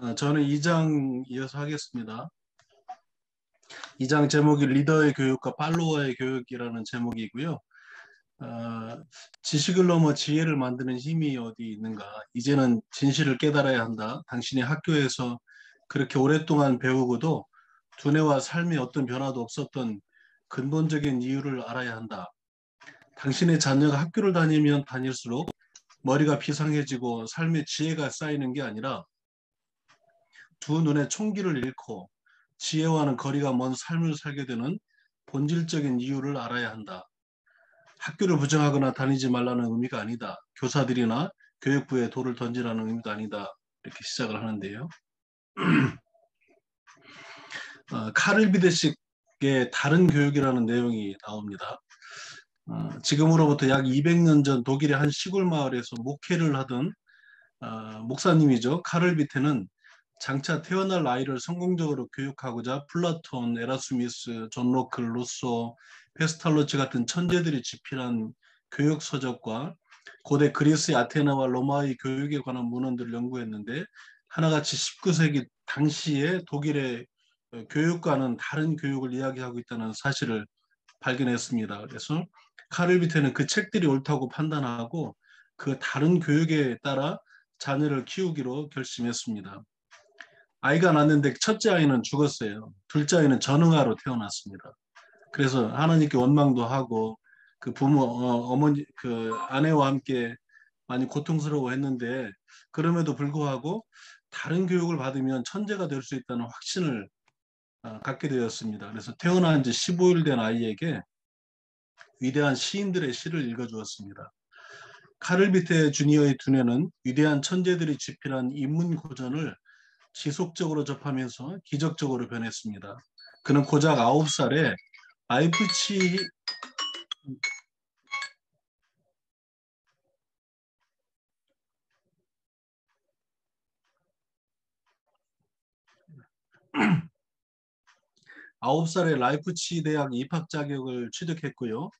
저는 2장 이어서 하겠습니다. 2장 제목이 리더의 교육과 팔로워의 교육이라는 제목이고요. 지식을 넘어 지혜를 만드는 힘이 어디 있는가? 이제는 진실을 깨달아야 한다. 당신이 학교에서 그렇게 오랫동안 배우고도 두뇌와 삶에 어떤 변화도 없었던 근본적인 이유를 알아야 한다. 당신의 자녀가 학교를 다니면 다닐수록 머리가 비상해지고 삶의 지혜가 쌓이는 게 아니라 두 눈의 총기를 잃고 지혜와는 거리가 먼 삶을 살게 되는 본질적인 이유를 알아야 한다. 학교를 부정하거나 다니지 말라는 의미가 아니다. 교사들이나 교육부에 돌을 던지라는 의미도 아니다. 이렇게 시작을 하는데요. 카를 비데식의 다른 교육이라는 내용이 나옵니다. 지금으로부터 약 200년 전 독일의 한 시골 마을에서 목회를 하던 목사님이죠. 카를 비테는 장차 태어날 아이를 성공적으로 교육하고자 플라톤, 에라스미스, 존 로클, 루소, 페스탈로치 같은 천재들이 집필한 교육 서적과 고대 그리스의 아테나와 로마의 교육에 관한 문헌들을 연구했는데 하나같이 19세기 당시에 독일의 교육과는 다른 교육을 이야기하고 있다는 사실을 발견했습니다. 그래서 카를 비테는 그 책들이 옳다고 판단하고 그 다른 교육에 따라 자녀를 키우기로 결심했습니다. 아이가 낳는데 첫째 아이는 죽었어요. 둘째 아이는 전응아로 태어났습니다. 그래서 하나님께 원망도 하고 그 부모, 어머니, 그 아내와 함께 많이 고통스러워했는데 그럼에도 불구하고 다른 교육을 받으면 천재가 될 수 있다는 확신을 갖게 되었습니다. 그래서 태어난 지 15일 된 아이에게 위대한 시인들의 시를 읽어주었습니다. 카를 비테 주니어의 두뇌는 위대한 천재들이 집필한 인문 고전을 지속적으로 접하면서 기적적으로 변했습니다. 그는 고작 9살에 라이프치 9살에 라이프치 대학 입학 자격을 취득했고요.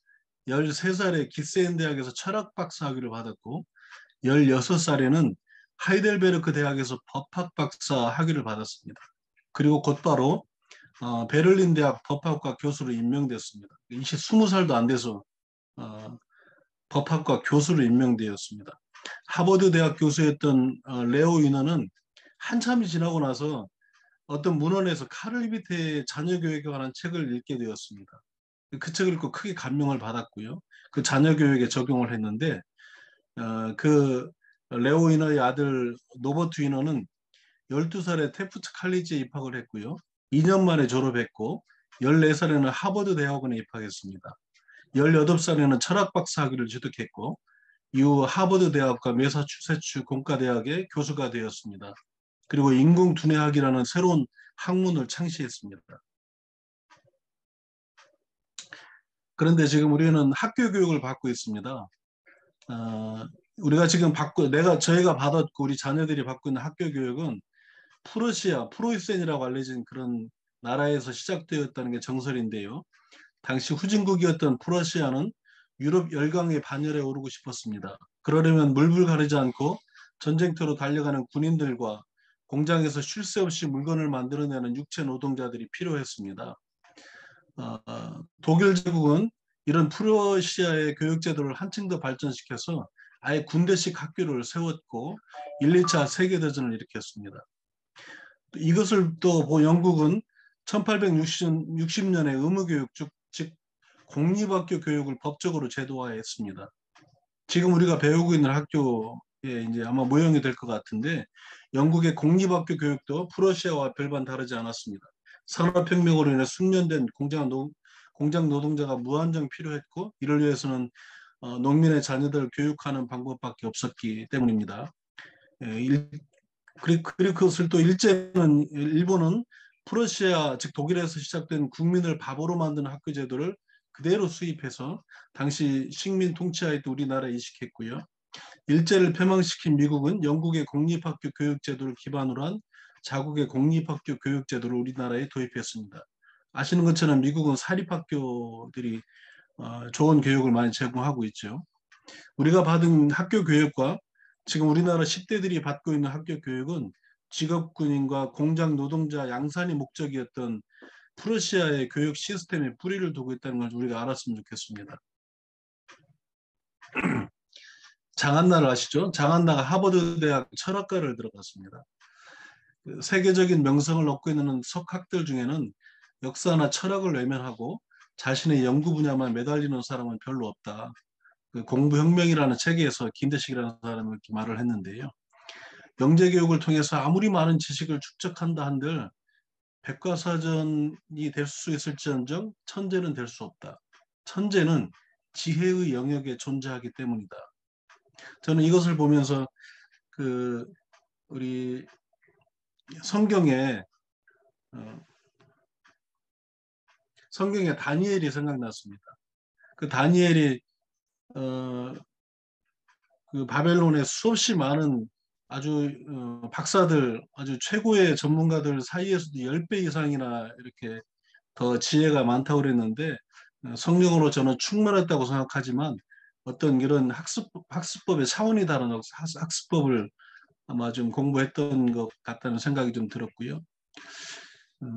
13살에 기센 대학에서 철학 박사 학위를 받았고 16살에는 하이델베르크 대학에서 법학 박사 학위를 받았습니다. 그리고 곧바로 베를린 대학 법학과 교수로 임명됐습니다. 20살도 안 돼서 법학과 교수로 임명되었습니다. 하버드 대학 교수였던 레오 위너는 한참이 지나고 나서 어떤 문헌에서 카를 비테의 자녀 교육에 관한 책을 읽게 되었습니다. 그 책을 읽고 크게 감명을 받았고요. 그 자녀 교육에 적용을 했는데 그 레오 위너의 아들 노버트 위너는 12살에 테프트 칼리지에 입학을 했고요. 2년 만에 졸업했고 14살에는 하버드 대학원에 입학했습니다. 18살에는 철학 박사 학위를 취득했고 이후 하버드 대학과 매사추세츠 공과대학의 교수가 되었습니다. 그리고 인공두뇌학이라는 새로운 학문을 창시했습니다. 그런데 지금 우리는 학교 교육을 받고 있습니다. 우리가 지금 저희가 받았고 우리 자녀들이 받고 있는 학교 교육은 프러시아, 프로이센이라고 알려진 그런 나라에서 시작되었다는 게 정설인데요. 당시 후진국이었던 프러시아는 유럽 열강의 반열에 오르고 싶었습니다. 그러려면 물불 가리지 않고 전쟁터로 달려가는 군인들과 공장에서 쉴 새 없이 물건을 만들어내는 육체 노동자들이 필요했습니다. 독일 제국은 이런 프러시아의 교육제도를 한층 더 발전시켜서 아예 군대식 학교를 세웠고 1, 2차 세계대전을 일으켰습니다. 이것을 또 영국은 1860년에 의무교육, 즉 공립학교 교육을 법적으로 제도화했습니다. 지금 우리가 배우고 있는 학교에 이제 아마 모형이 될 것 같은데 영국의 공립학교 교육도 프러시아와 별반 다르지 않았습니다. 산업혁명으로 인해 숙련된 공장 노동자가 무한정 필요했고 이를 위해서는 농민의 자녀들을 교육하는 방법밖에 없었기 때문입니다. 그리고 그것을 또 일본은 프러시아 즉 독일에서 시작된 국민을 바보로 만드는 학교 제도를 그대로 수입해서 당시 식민 통치하에 우리나라에 이식했고요. 일제를 폐망시킨 미국은 영국의 공립학교 교육 제도를 기반으로 한 자국의 공립학교 교육 제도를 우리나라에 도입했습니다. 아시는 것처럼 미국은 사립학교들이 좋은 교육을 많이 제공하고 있죠. 우리가 받은 학교 교육과 지금 우리나라 10대들이 받고 있는 학교 교육은 직업군인과 공장 노동자 양산이 목적이었던 프러시아의 교육 시스템에 뿌리를 두고 있다는 걸 우리가 알았으면 좋겠습니다. 장한나를 아시죠? 장한나가 하버드 대학 철학과를 들어갔습니다. 세계적인 명성을 얻고 있는 석학들 중에는 역사나 철학을 외면하고 자신의 연구 분야만 매달리는 사람은 별로 없다. 그 공부혁명이라는 책에서 김대식이라는 사람이 이렇게 말을 했는데요. 영재교육을 통해서 아무리 많은 지식을 축적한다 한들 백과사전이 될 수 있을지언정 천재는 될 수 없다. 천재는 지혜의 영역에 존재하기 때문이다. 저는 이것을 보면서 그 우리 성경에 어, 성경에 다니엘이 생각났습니다. 그 다니엘이 어, 그 바벨론에 수없이 많은 아주 박사들, 아주 최고의 전문가들 사이에서도 10배 이상이나 이렇게 더 지혜가 많다고 그랬는데 성령으로 저는 충만했다고 생각하지만 어떤 이런 학습법의 차원이 다른 학습법을 아마 좀 공부했던 것 같다는 생각이 좀 들었고요.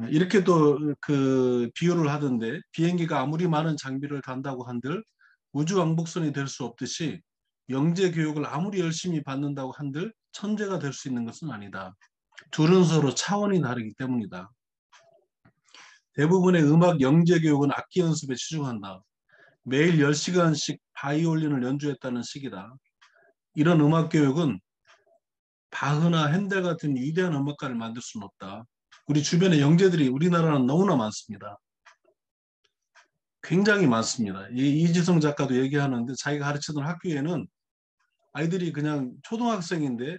이렇게 또 그 비유를 하던데 비행기가 아무리 많은 장비를 단다고 한들 우주 왕복선이 될 수 없듯이 영재 교육을 아무리 열심히 받는다고 한들 천재가 될 수 있는 것은 아니다. 둘은 서로 차원이 다르기 때문이다. 대부분의 음악 영재 교육은 악기 연습에 치중한다. 매일 10시간씩 바이올린을 연주했다는 식이다. 이런 음악 교육은 바흐나 핸델 같은 위대한 음악가를 만들 수는 없다. 우리 주변에 영재들이 우리나라는 너무나 많습니다. 굉장히 많습니다. 이지성 작가도 얘기하는데 자기가 가르치던 학교에는 아이들이 그냥 초등학생인데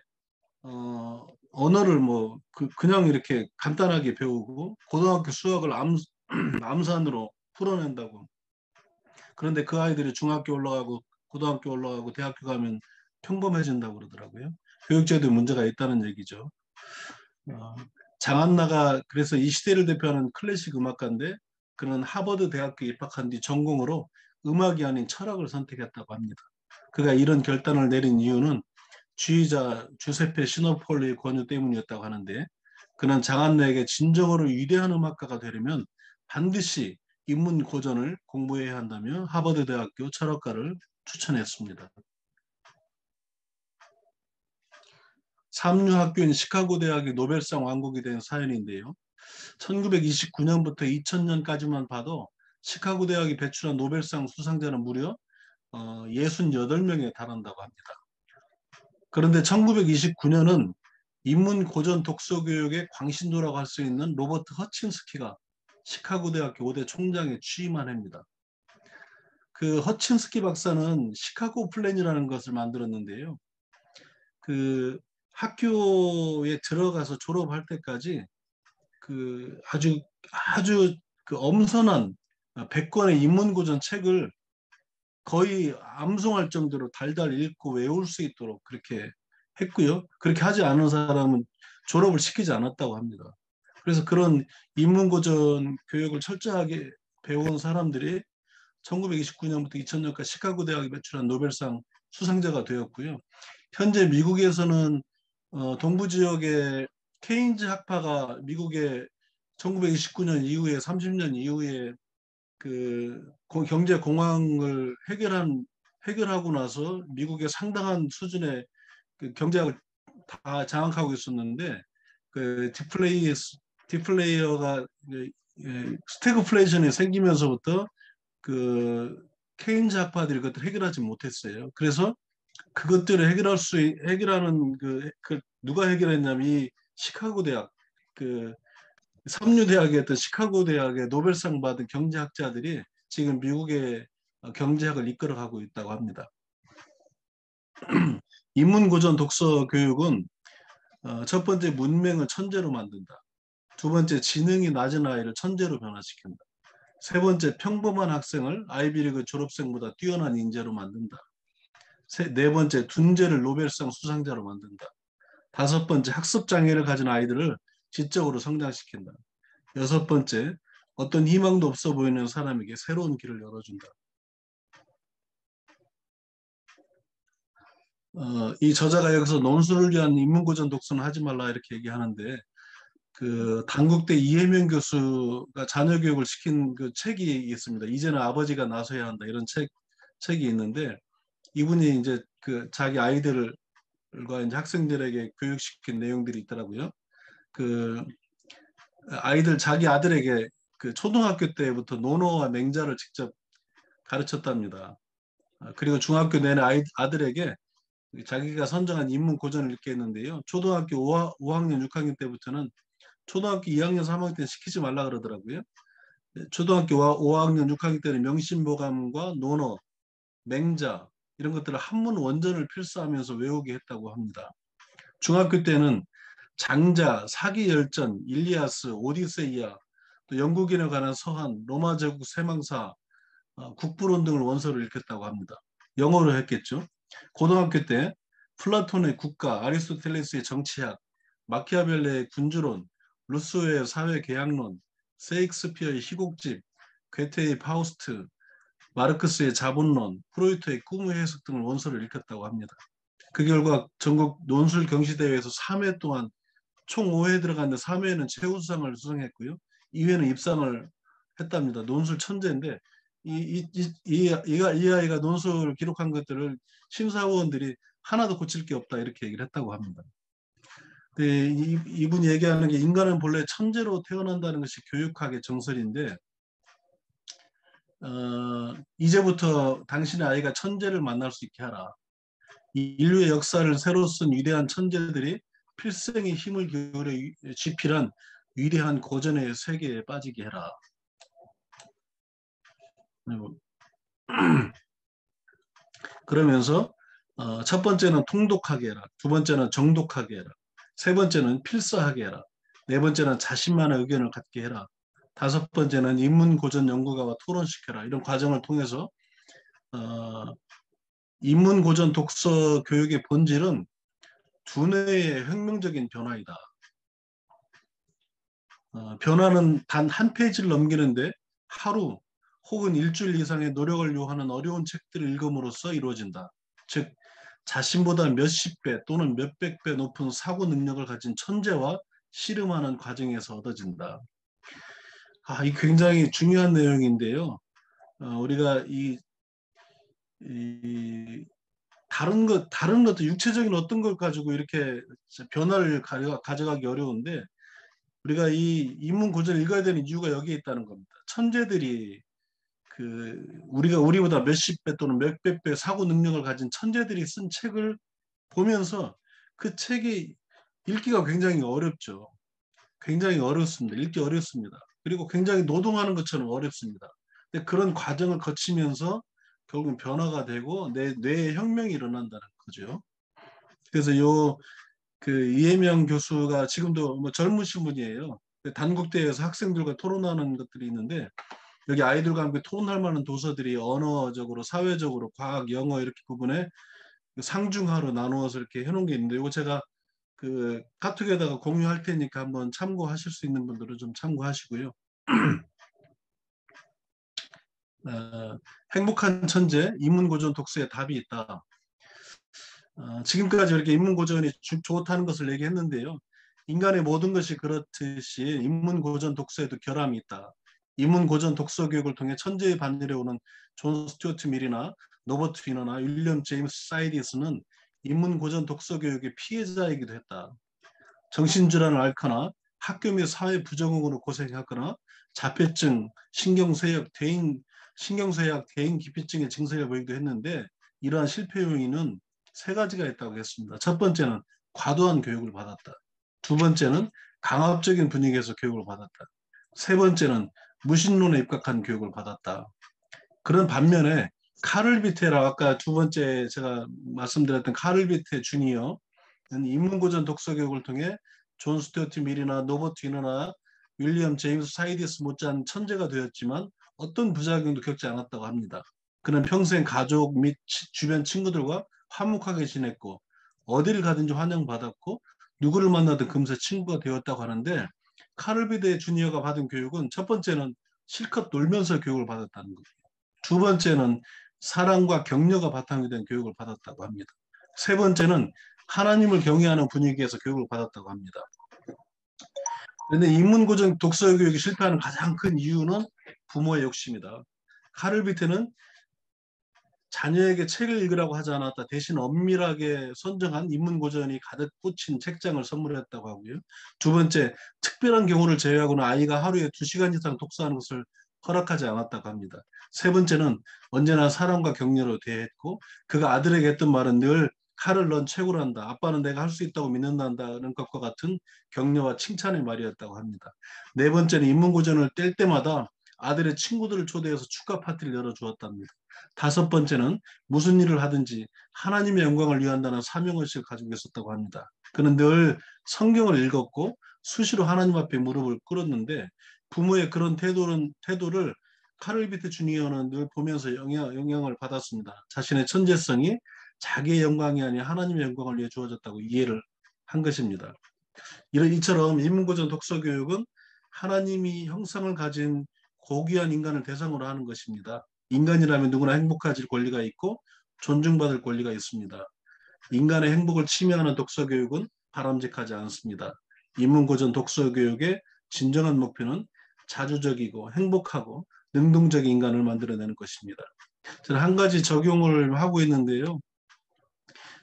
언어를 뭐 그냥 이렇게 간단하게 배우고 고등학교 수학을 암산으로 풀어낸다고. 그런데 그 아이들이 중학교 올라가고 고등학교 올라가고 대학교 가면 평범해진다고 그러더라고요. 교육제도에 문제가 있다는 얘기죠. 어, 장한나가 그래서 이 시대를 대표하는 클래식 음악가인데 그는 하버드 대학교에 입학한 뒤 전공으로 음악이 아닌 철학을 선택했다고 합니다. 그가 이런 결단을 내린 이유는 지휘자 주세페 시노폴리의 권유 때문이었다고 하는데 그는 장한나에게 진정으로 위대한 음악가가 되려면 반드시 인문 고전을 공부해야 한다며 하버드 대학교 철학과를 추천했습니다. 삼류 학교인 시카고 대학이 노벨상 왕국이 된 사연인데요. 1929년부터 2000년까지만 봐도 시카고 대학이 배출한 노벨상 수상자는 무려 68명에 달한다고 합니다. 그런데 1929년은 인문 고전 독서 교육의 광신도라고 할 수 있는 로버트 허친스키가 시카고 대학교 5대 총장에 취임한 해입니다. 그 허친스키 박사는 시카고 플랜이라는 것을 만들었는데요. 그 학교에 들어가서 졸업할 때까지 그 아주 그 엄선한 100권의 인문고전 책을 거의 암송할 정도로 달달 읽고 외울 수 있도록 그렇게 했고요. 그렇게 하지 않은 사람은 졸업을 시키지 않았다고 합니다. 그래서 그런 인문고전 교육을 철저하게 배운 사람들이 1929년부터 2000년까지 시카고 대학이 배출한 노벨상 수상자가 되었고요. 현재 미국에서는 동부 지역의 케인즈 학파가 미국의 1929년 이후에 30년 이후에 그 경제 공황을 해결하고 나서 미국의 상당한 수준의 그 경제학을 다 장악하고 있었는데 그 디플레이어가 스태그플레이션이 생기면서부터 그 케인즈 학파들이 그것을 해결하지 못했어요. 그래서 그것들을 해결하는 누가 해결했냐면 이 시카고 대학 그 삼류 대학이었던 시카고 대학의 노벨상 받은 경제학자들이 지금 미국의 경제학을 이끌어가고 있다고 합니다. 인문고전 독서 교육은 첫 번째 문맹을 천재로 만든다. 두 번째 지능이 낮은 아이를 천재로 변화시킨다. 세 번째 평범한 학생을 아이비리그 졸업생보다 뛰어난 인재로 만든다. 네 번째 둔재를 노벨상 수상자로 만든다. 다섯 번째 학습 장애를 가진 아이들을 지적으로 성장시킨다. 여섯 번째 어떤 희망도 없어 보이는 사람에게 새로운 길을 열어준다. 이 저자가 여기서 논술을 위한 인문고전 독서는 하지 말라 이렇게 얘기하는데 그 단국대 이해명 교수가 자녀 교육을 시킨 그 책이 있습니다. 이제는 아버지가 나서야 한다 이런 책이 있는데 이분이 이제 그 자기 아이들과 이제 학생들에게 교육시킨 내용들이 있더라고요. 그 아이들 자기 아들에게 그 초등학교 때부터 논어와 맹자를 직접 가르쳤답니다. 그리고 중학교 내내 아들에게 자기가 선정한 인문 고전을 읽게 했는데요. 초등학교 5학년, 6학년 때부터는 초등학교 2학년, 3학년 때는 시키지 말라 그러더라고요. 초등학교 5학년, 6학년 때는 명심보감과 논어, 맹자 이런 것들을 한문 원전을 필사하면서 외우게 했다고 합니다. 중학교 때는 장자, 사기열전, 일리아스, 오디세이아, 또 영국인에 관한 서한, 로마 제국 세망사, 국부론 등을 원서를 읽혔다고 합니다. 영어로 했겠죠. 고등학교 때 플라톤의 국가, 아리스토텔레스의 정치학, 마키아벨레의 군주론, 루소의 사회계약론, 세익스피어의 희곡집, 괴테의 파우스트, 마르크스의 자본론, 프로이트의 꿈의 해석 등을 원서를 읽혔다고 합니다. 그 결과 전국 논술 경시대회에서 3회 동안 총 5회 들어갔는데 3회는 최우수상을 수상했고요. 2회는 입상을 했답니다. 논술 천재인데 이 아이가 논술을 기록한 것들을 심사위원들이 하나도 고칠 게 없다 이렇게 얘기를 했다고 합니다. 근데 이분이 얘기하는 게 인간은 본래 천재로 태어난다는 것이 교육학의 정설인데 이제부터 당신의 아이가 천재를 만날 수 있게 하라. 인류의 역사를 새로 쓴 위대한 천재들이 필생의 힘을 기울여 집필한 위대한 고전의 세계에 빠지게 해라. 그러면서 첫 번째는 통독하게 해라. 두 번째는 정독하게 해라. 세 번째는 필사하게 해라. 네 번째는 자신만의 의견을 갖게 해라. 다섯 번째는 인문고전 연구가와 토론시켜라. 이런 과정을 통해서 어, 인문고전 독서 교육의 본질은 두뇌의 혁명적인 변화이다. 변화는 단 한 페이지를 넘기는데 하루 혹은 일주일 이상의 노력을 요하는 어려운 책들을 읽음으로써 이루어진다. 즉 자신보다 몇십 배 또는 몇백 배 높은 사고 능력을 가진 천재와 씨름하는 과정에서 얻어진다. 이 굉장히 중요한 내용인데요. 우리가 이 다른 것도 육체적인 어떤 걸 가지고 이렇게 변화를 가져가기 어려운데 우리가 이 인문 고전을 읽어야 되는 이유가 여기에 있다는 겁니다. 천재들이 우리보다 몇십 배 또는 몇백 배 사고 능력을 가진 천재들이 쓴 책을 보면서 그 책이 읽기가 굉장히 어렵죠. 굉장히 어렵습니다. 읽기 어렵습니다. 그리고 굉장히 노동하는 것처럼 어렵습니다. 근데 그런 과정을 거치면서 결국은 변화가 되고 내 뇌의 혁명이 일어난다는 거죠. 그래서 이해명 교수가 지금도 뭐 젊으신 분이에요. 단국대에서 학생들과 토론하는 것들이 있는데 여기 아이들과 함께 토론할 만한 도서들이 언어적으로, 사회적으로, 과학, 영어 이렇게 부분에 상중하로 나누어서 이렇게 해놓은 게 있는데 이거 제가 그 카톡에다가 공유할 테니까 한번 참고하실 수 있는 분들은 좀 참고하시고요. 행복한 천재, 인문고전 독서에 답이 있다. 지금까지 이렇게 인문고전이 좋다는 것을 얘기했는데요. 인간의 모든 것이 그렇듯이 인문고전 독서에도 결함이 있다. 인문고전 독서 교육을 통해 천재의 반열에 오는 존 스튜어트 밀이나 노버트 위너나 윌리엄 제임스 사이디스는 인문고전 독서 교육의 피해자이기도 했다. 정신질환을 앓거나 학교 및 사회 부적응으로 고생하거나 자폐증, 신경쇠약, 대인 기피증의 증세를 보이기도 했는데 이러한 실패 요인은 세 가지가 있다고 했습니다. 첫 번째는 과도한 교육을 받았다. 두 번째는 강압적인 분위기에서 교육을 받았다. 세 번째는 무신론에 입각한 교육을 받았다. 그런 반면에 카를 비테라 아까 두 번째 제가 말씀드렸던 카를 비테 주니어 인문고전 독서 교육을 통해 존 스튜어트 밀이나 노버트 위너나 윌리엄 제임스 사이디스 못지않은 천재가 되었지만 어떤 부작용도 겪지 않았다고 합니다. 그는 평생 가족 및 주변 친구들과 화목하게 지냈고 어디를 가든지 환영받았고 누구를 만나든 금세 친구가 되었다고 하는데 카를비데 주니어가 받은 교육은 첫 번째는 실컷 놀면서 교육을 받았다는 거예요. 두 번째는 사랑과 격려가 바탕이 된 교육을 받았다고 합니다. 세 번째는 하나님을 경외하는 분위기에서 교육을 받았다고 합니다. 그런데 인문고정 독서 교육이 실패하는 가장 큰 이유는 부모의 욕심이다. 카를 비테는 자녀에게 책을 읽으라고 하지 않았다. 대신 엄밀하게 선정한 인문고전이 가득 꽂힌 책장을 선물했다고 하고요. 두 번째, 특별한 경우를 제외하고는 아이가 하루에 2시간 이상 독서하는 것을 허락하지 않았다고 합니다. 세 번째는 언제나 사랑과 격려로 대했고 그가 아들에게 했던 말은 늘 칼을 넌 최고란다. 아빠는 내가 할 수 있다고 믿는다는 것과 같은 격려와 칭찬의 말이었다고 합니다. 네 번째는 인문고전을 뗄 때마다 아들의 친구들을 초대해서 축하 파티를 열어주었답니다. 다섯 번째는 무슨 일을 하든지 하나님의 영광을 위한다는 사명의식을 가지고 있었다고 합니다. 그는 늘 성경을 읽었고 수시로 하나님 앞에 무릎을 꿇었는데 부모의 그런 태도를 카를 비테 주니어는 늘 보면서 영향을 받았습니다. 자신의 천재성이 자기의 영광이 아닌 하나님의 영광을 위해 주어졌다고 이해를 한 것입니다. 이처럼 인문고전 독서교육은 하나님이 형상을 가진 고귀한 인간을 대상으로 하는 것입니다. 인간이라면 누구나 행복해질 권리가 있고 존중받을 권리가 있습니다. 인간의 행복을 침해하는 독서교육은 바람직하지 않습니다. 인문고전 독서교육의 진정한 목표는 자주적이고 행복하고 능동적인 인간을 만들어내는 것입니다. 저는 한 가지 적용을 하고 있는데요.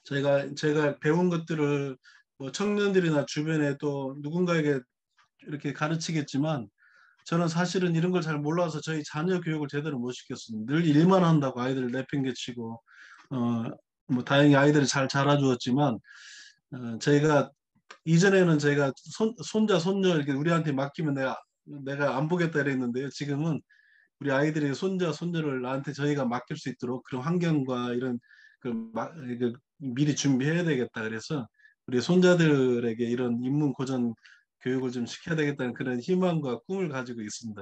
제가 배운 것들을 뭐 청년들이나 주변에 또 누군가에게 이렇게 가르치겠지만 저는 사실은 이런 걸 잘 몰라서 저희 자녀 교육을 제대로 못 시켰습니다. 늘 일만 한다고 아이들을 내팽개치고 뭐 다행히 아이들이 잘 자라주었지만 저희가 이전에는 저희가 손자 손녀 이렇게 우리한테 맡기면 내가 안 보겠다 이랬는데요. 지금은 우리 아이들이 손자 손녀를 나한테 저희가 맡길 수 있도록 그런 환경과 이런 그 미리 준비해야 되겠다. 그래서 우리 손자들에게 이런 인문 고전 교육을 좀 시켜야 되겠다는 그런 희망과 꿈을 가지고 있습니다.